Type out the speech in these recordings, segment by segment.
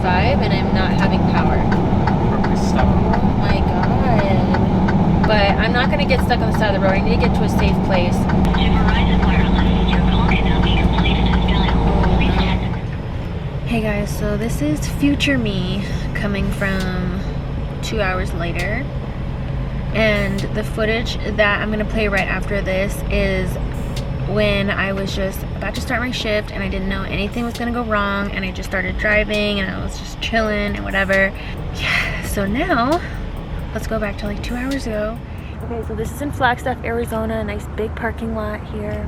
and I'm not having power. Oh my god. But I'm not going to get stuck on the side of the road. I need to get to a safe place. Hey guys, so this is future me coming from 2 hours later. And the footage that I'm going to play right after this is when I was just about to start my shift and I didn't know anything was gonna go wrong, and I just started driving and I was just chilling and whatever. Yeah, so now let's go back to like 2 hours ago. Okay, so this is in Flagstaff, Arizona, a nice big parking lot here.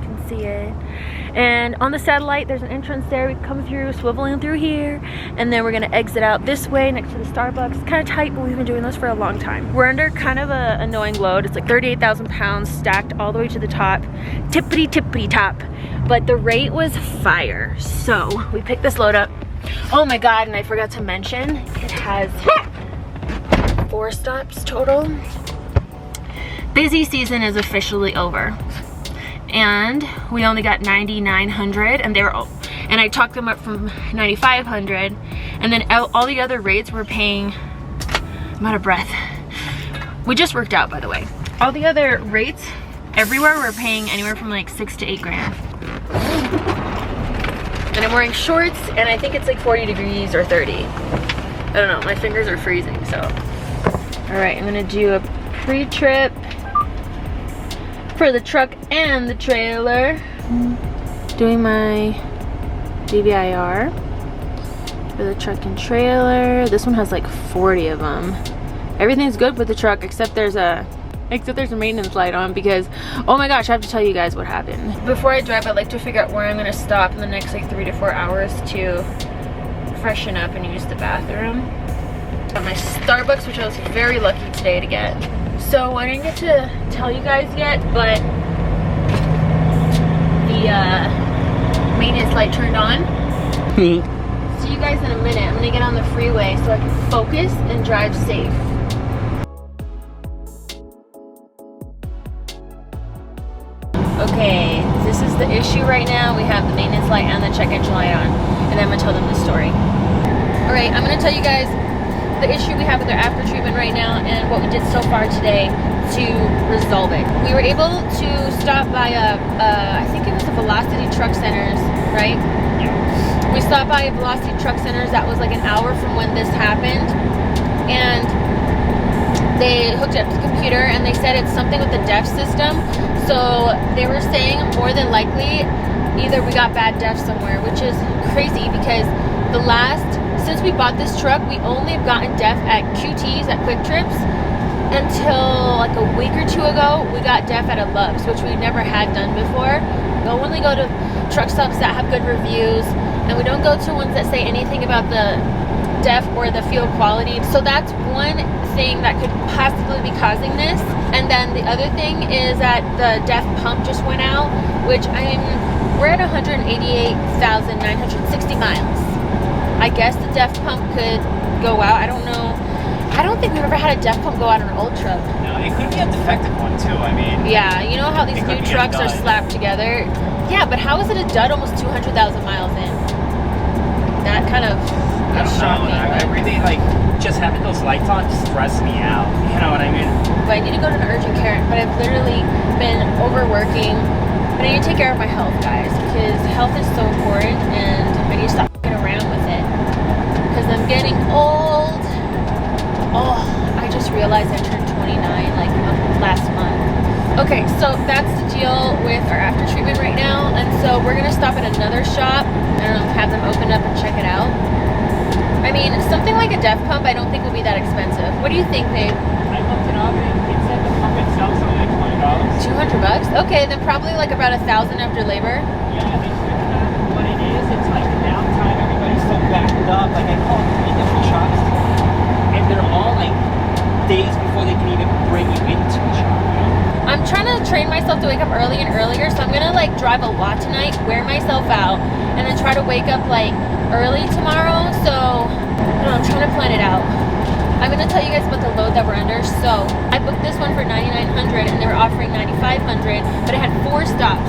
You can see it. And on the satellite, there's an entrance there. We come through, swiveling through here, and then we're gonna exit out this way next to the Starbucks. It's kind of tight, but we've been doing this for a long time. We're under kind of a annoying load. It's like 38,000 pounds stacked all the way to the top, tippity top. But the rate was fire, so we picked this load up. Oh my god, and I forgot to mention, it has 4 stops total. Busy season is officially over. And we only got 9,900, and they were, and I talked them up from 9,500, and then all the other rates were paying. I'm out of breath. We just worked out, by the way. All the other rates everywhere were paying anywhere from like 6 to 8 grand. And I'm wearing shorts, and I think it's like 40 degrees or 30. I don't know, my fingers are freezing, so. All right, I'm gonna do a pre-trip for the truck and the trailer. Doing my DVIR for the truck and trailer. This one has like 40 of them. Everything's good with the truck except there's a maintenance light on, because oh my gosh, I have to tell you guys what happened. Before I drive, I'd like to figure out where I'm gonna stop in the next like 3 to 4 hours to freshen up and use the bathroom. Got my Starbucks, which I was very lucky today to get. So I didn't get to tell you guys yet, but the maintenance light turned on. See you guys in a minute. I'm gonna get on the freeway so I can focus and drive safe. Okay, this is the issue right now. We have the maintenance light and the check engine light on, and I'm gonna tell them the story. All right, I'm gonna tell you guys the issue we have with our after treatment right now and what we did so far today to resolve it. We were able to stop by I think it was the Velocity Truck Centers, right? Yeah. We stopped by Velocity Truck Centers. That was like an hour from when this happened, and they hooked it up to the computer and they said it's something with the DEF system. So they were saying more than likely either we got bad DEF somewhere, which is crazy because since we bought this truck, we only have gotten DEF at QTs, at Quick Trips, until like a week or 2 ago, we got DEF at a Love's, which we never had done before. We only go to truck stops that have good reviews, and we don't go to ones that say anything about the DEF or the fuel quality. So that's one thing that could possibly be causing this. And then the other thing is that the DEF pump just went out, which we're at 188,960 miles. I guess the DEF pump could go out. I don't know. I don't think we've ever had a DEF pump go out on an old truck. No, it could be a defective one too. I mean, yeah, you know how these new trucks are slapped together? Yeah, but how is it a dud almost 200,000 miles in? That kind of shocked me. I really like just having those lights on stress me out. You know what I mean? But I need to go to an urgent care. But I've literally been overworking. But I need to take care of my health, guys, because health is so important, and I need to stop f***ing around with it. Because I'm getting old. Oh, I just realized I turned 29 like last month. Okay, so that's the deal with our after treatment right now, and so we're gonna stop at another shop. I don't know, have them open up and check it out. I mean, something like a DEF pump I don't think will be that expensive. What do you think, babe? I looked it up and it said the pump itself is only like $20. $200? Okay, then probably like about $1,000 after labor. Yeah, they said that what it is, it's like the downtime, everybody's so backed up. Like I called 3 different shops and they're all like days before they can even bring you into the shop, you know? I'm trying to train myself to wake up early and earlier, so I'm gonna like drive a lot tonight, wear myself out, and then try to wake up like early tomorrow. So I don't know, I'm trying to plan it out. I'm gonna tell you guys about the load that we're under. So I booked this one for $9,900 and they were offering $9,500, but it had 4 stops.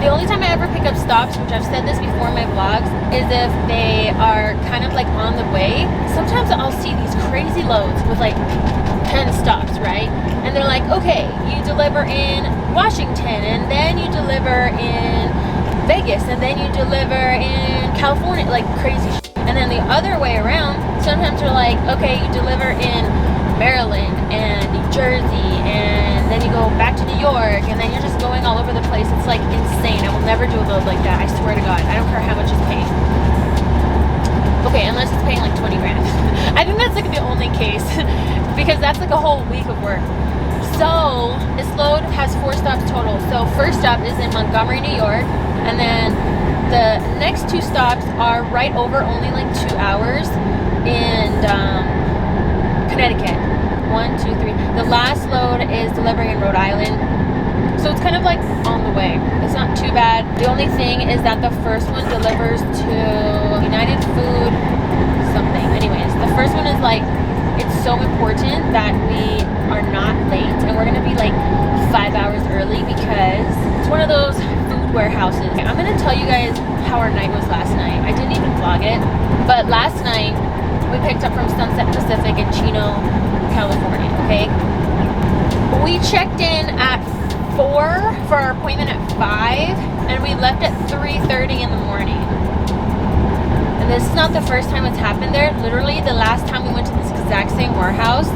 The only time I ever pick up stops, which I've said this before in my vlogs, is if they are kind of like on the way. Sometimes I'll see these crazy loads with like 10 stops, right? And they're like, okay, you deliver in Washington, and then you deliver in Vegas, and then you deliver in California, like crazy shit. And then the other way around, sometimes they're like, okay, you deliver in Maryland and New Jersey, and then you go back to New York, and then you're just going all over the place. It's like insane. I will never do a load like that. I swear to God. I don't care how much it's paying. Okay, unless it's paying like 20 grand. I think that's like the only case because that's like a whole week of work. So this load has 4 stops total. So first stop is in Montgomery, New York, and then the next 2 stops are right over, only like 2 hours in Connecticut. 1, 2, 3. The last load is delivering in Rhode Island. So it's kind of like on the way. It's not too bad. The only thing is that the first one delivers to United Food something. Anyways, the first one is like, it's so important that we are not late, and we're gonna be like 5 hours early because it's one of those food warehouses. I'm gonna tell you guys how our night was last night. I didn't even vlog it, but last night we picked up from Sunset Pacific in Chino, California, okay? We checked in at 4 for our appointment at 5, and we left at 3:30 in the morning. And this is not the first time it's happened there. Literally, the last time we went to this exact same warehouse,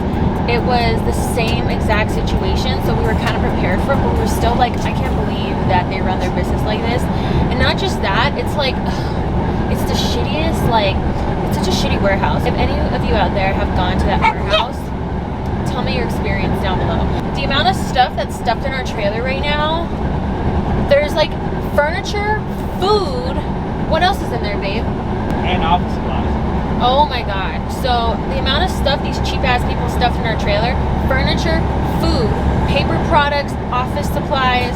it was the same exact situation. So we were kind of prepared for it, but we were still like, I can't believe that they run their business like this. And not just that, it's like, it's the shittiest, like, it's such a shitty warehouse. If any of you out there have gone to that warehouse, tell me your experience down below. The amount of stuff that's stuffed in our trailer right now, there's like furniture, food. What else is in there, babe? And office supplies. Oh my God. So the amount of stuff these cheap ass people stuffed in our trailer, furniture, food, paper products, office supplies,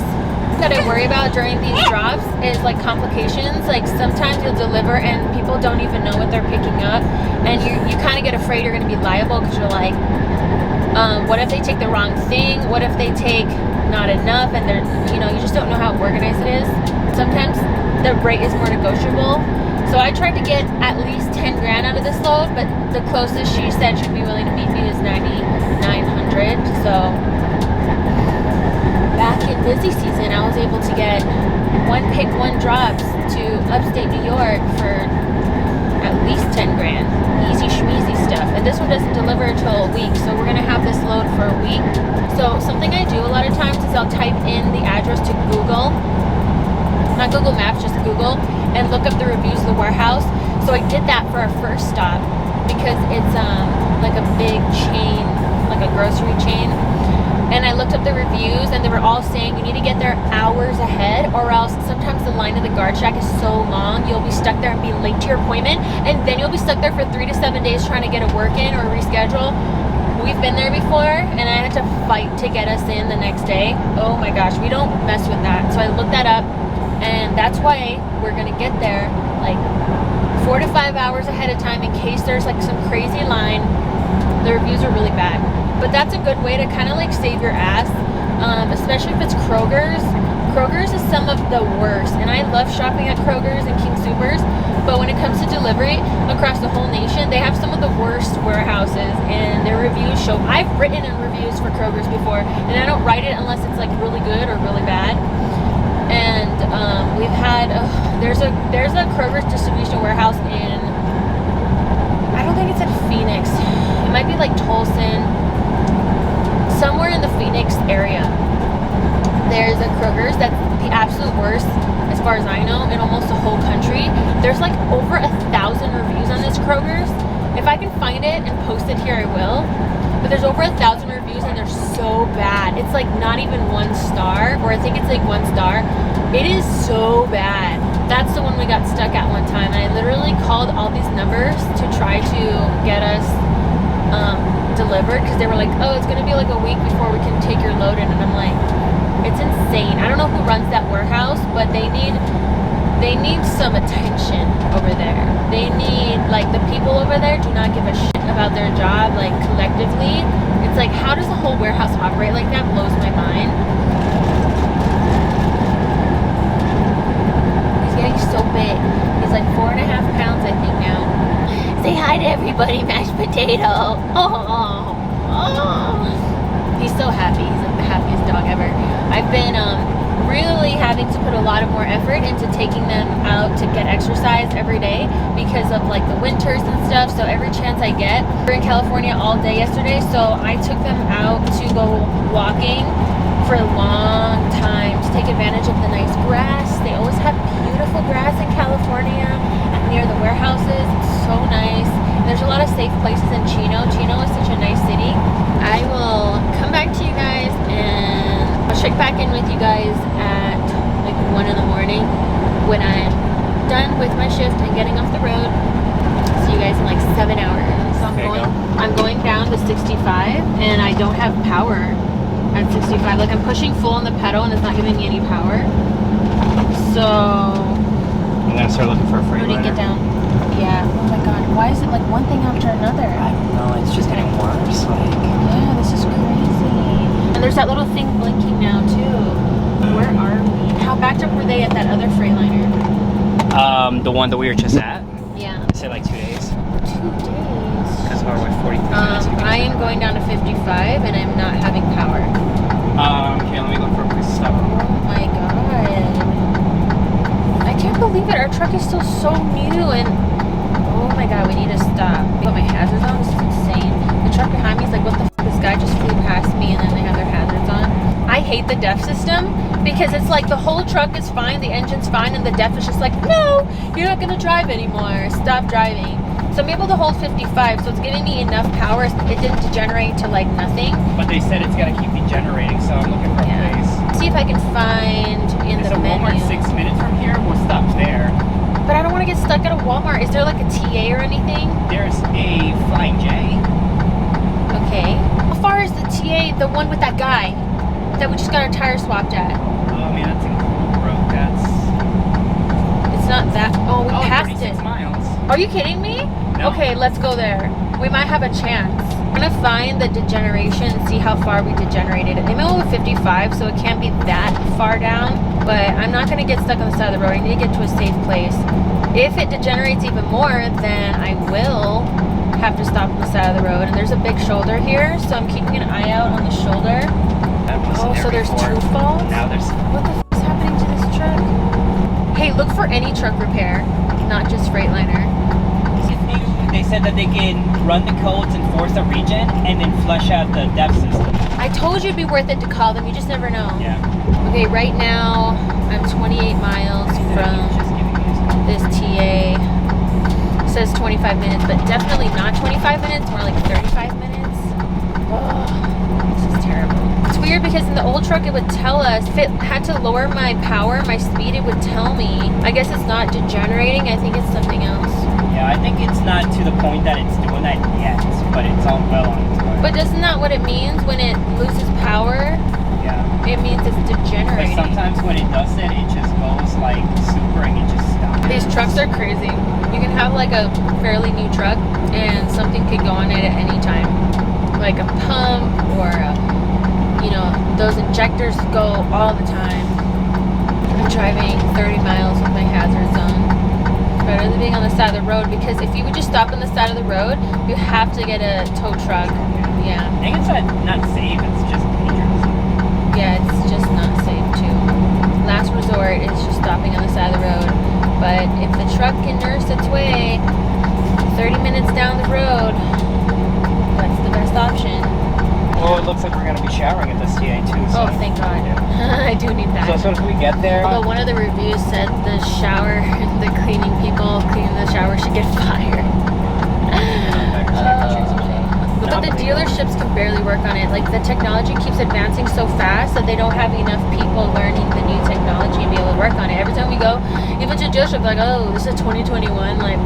that I worry about during these drops is like complications. Like sometimes you'll deliver and people don't even know what they're picking up, and you kind of get afraid you're going to be liable because you're like, what if they take the wrong thing? What if they take not enough, and they're, you know, you just don't know how organized it is. Sometimes the rate is more negotiable. So I tried to get at least 10 grand out of this load, but the closest she said she'd be willing to meet me is 9,900. So back in busy season, I was able to get 1 pick 1 drops to upstate New York for at least 10 grand. Easy schmeezy stuff. And this one doesn't deliver until a week, so we're gonna have this load for a week. So something I do a lot of times is I'll type in the address to Google, not Google Maps, just Google, and look up the reviews of the warehouse. So I did that for our first stop because it's like a big chain, like a grocery chain. And I looked up the reviews, and they were all saying you need to get there hours ahead, or else sometimes the line to the guard shack is so long you'll be stuck there and be late to your appointment, and then you'll be stuck there for 3 to 7 days trying to get a work in or reschedule. We've been there before, and I had to fight to get us in the next day. Oh my gosh, we don't mess with that. So I looked that up, and that's why we're gonna get there like 4 to 5 hours ahead of time in case there's like some crazy line. The reviews are really bad, but that's a good way to kind of like save your ass, especially if it's Kroger's. Kroger's is some of the worst, and I love shopping at Kroger's and King Soopers, but when it comes to delivery across the whole nation, they have some of the worst warehouses, and their reviews show. I've written in reviews for Kroger's before, and I don't write it unless it's like really good or really bad. And we've had there's a Kroger's distribution warehouse in, I don't think it's in Phoenix, it might be like Tolson, somewhere in the Phoenix area. There's a Kroger's that's the absolute worst as far as I know in almost the whole country. There's like over 1,000 reviews on this Kroger's. If I can find it and post it here, I will. But there's over 1,000 reviews, and they're so bad. It's like not even 1 star, or I think it's like 1 star. It is so bad. That's the one we got stuck at one time, and I literally called all these numbers to try to get us delivered, because they were like, oh, it's gonna be like a week before we can take your load in, and I'm like, it's insane. I don't know who runs that warehouse, but they need some attention over there. They need, like, the people over there do not give a shit about their job, like, collectively. It's like, how does the whole warehouse operate like that? Blows my mind. everybody mashed potato. Oh. He's so happy. He's the happiest dog ever. I've been really having to put a lot of more effort into taking them out to get exercise every day because of like the winters and stuff. So every chance I get, we're in California all day yesterday, so I took them out to go walking for a long time to take advantage of the nice grass. They always have beautiful grass in California near the warehouses. It's so nice. There's a lot of safe places in Chino. Chino is such a nice city. I will come back to you guys and I'll check back in with you guys at like 1 in the morning when I'm done with my shift and getting off the road. See you guys in like 7 hours. So I'm going down to 65 and I don't have power at 65. Like I'm pushing full on the pedal and it's not giving me any power. So I'm gonna start looking for a Freightliner. When you get down. Yeah. Oh my god. Why is it like one thing after another? I don't know. It's just getting worse. Like. Yeah, this is crazy. And there's that little thing blinking now too. Where are we? How backed up were they at that other Freightliner? The one that we were just at. Yeah. I said like 2 days. 2 days. Because we're like 43 minutes. I am going down to 55 and I'm not having power. Okay, let me look for a place to stop. Oh my god. I can't believe it. Our truck is still so new and oh my god, we need to stop. Put my hazards on. This is insane. The truck behind me is like, what the f? This guy just flew past me and then they have their hazards on. I hate the DEF system because it's like the whole truck is fine, the engine's fine, and the DEF is just like, no, you're not gonna drive anymore. Stop driving. So I'm able to hold 55, so it's giving me enough power. It didn't degenerate to like nothing. But they said it's gonna keep degenerating, so I'm looking for a place. See if I can find in the menu. Walmart 6 minutes from here. We'll stop there. But I don't want to get stuck at a Walmart. Is there like a TA or anything? There's a Flying J. Okay. How far is the TA, the one with that guy that we just got our tire swapped at? Oh man, that's in Road. That's. It's not that. Oh, we passed 36 it. miles. Are you kidding me? No. Okay, let's go there. We might have a chance. I'm gonna find the degeneration and see how far we degenerated. I'm over 55, so it can't be that far down. But I'm not gonna get stuck on the side of the road. I need to get to a safe place. If it degenerates even more, then I will have to stop on the side of the road. And there's a big shoulder here, so I'm keeping an eye out on the shoulder. Oh, so there's 2 faults? Now there's. What the f is happening to this truck? Hey, look for any truck repair, not just Freightliner. They said that they can run the codes and force a region and then flush out the depth system. I told you it'd be worth it to call them. You just never know. Yeah. Okay, right now I'm 28 miles from this TA. It says 25 minutes, but definitely not 25 minutes, more like 35 minutes. Oh, this is terrible. It's weird because in the old truck it would tell us if it had to lower my power, my speed, it would tell me. I guess it's not degenerating. I think it's something else. Yeah, I think it's not to the point that it's doing that yet, but it's all well on its way. But isn't that what it means when it loses power? Yeah. It means it's degenerating. But sometimes when it does it, it just goes like super and it just stops. These trucks are crazy. You can have like a fairly new truck and something could go on it at any time. Like a pump or those injectors go all the time. I'm driving 30 miles with my hazards on. Better than being on the side of the road, because if you would just stop on the side of the road, you have to get a tow truck. Yeah. I think it's not safe, it's just dangerous. Yeah, it's just not safe too. Last resort is just stopping on the side of the road. But if the truck can nurse its way 30 minutes down the road, that's the best option. Well, it looks like we're going to be showering at this TA too. So. Oh, thank God. I do need that. So as soon as we get there... Although one of the reviews said the shower, the cleaning people cleaning the shower should get fired. But the dealerships can barely work on it. Like the technology keeps advancing so fast that they don't have enough people learning the new technology and be able to work on it. Every time we go, even to a dealership, like, oh, this is 2021, like,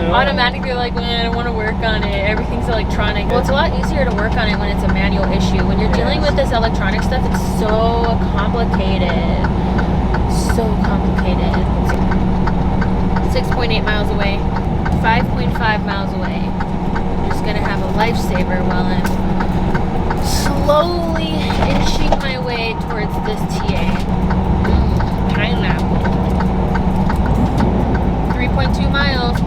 automatically like, I don't want to work on it. Everything's electronic. Well, it's a lot easier to work on it when it's a manual issue. When you're dealing with this electronic stuff, it's so complicated. So complicated. 6.8 miles away. 5.5 miles away. Gonna have a lifesaver while I'm slowly inching my way towards this TA. Pineapple. 3.2 miles.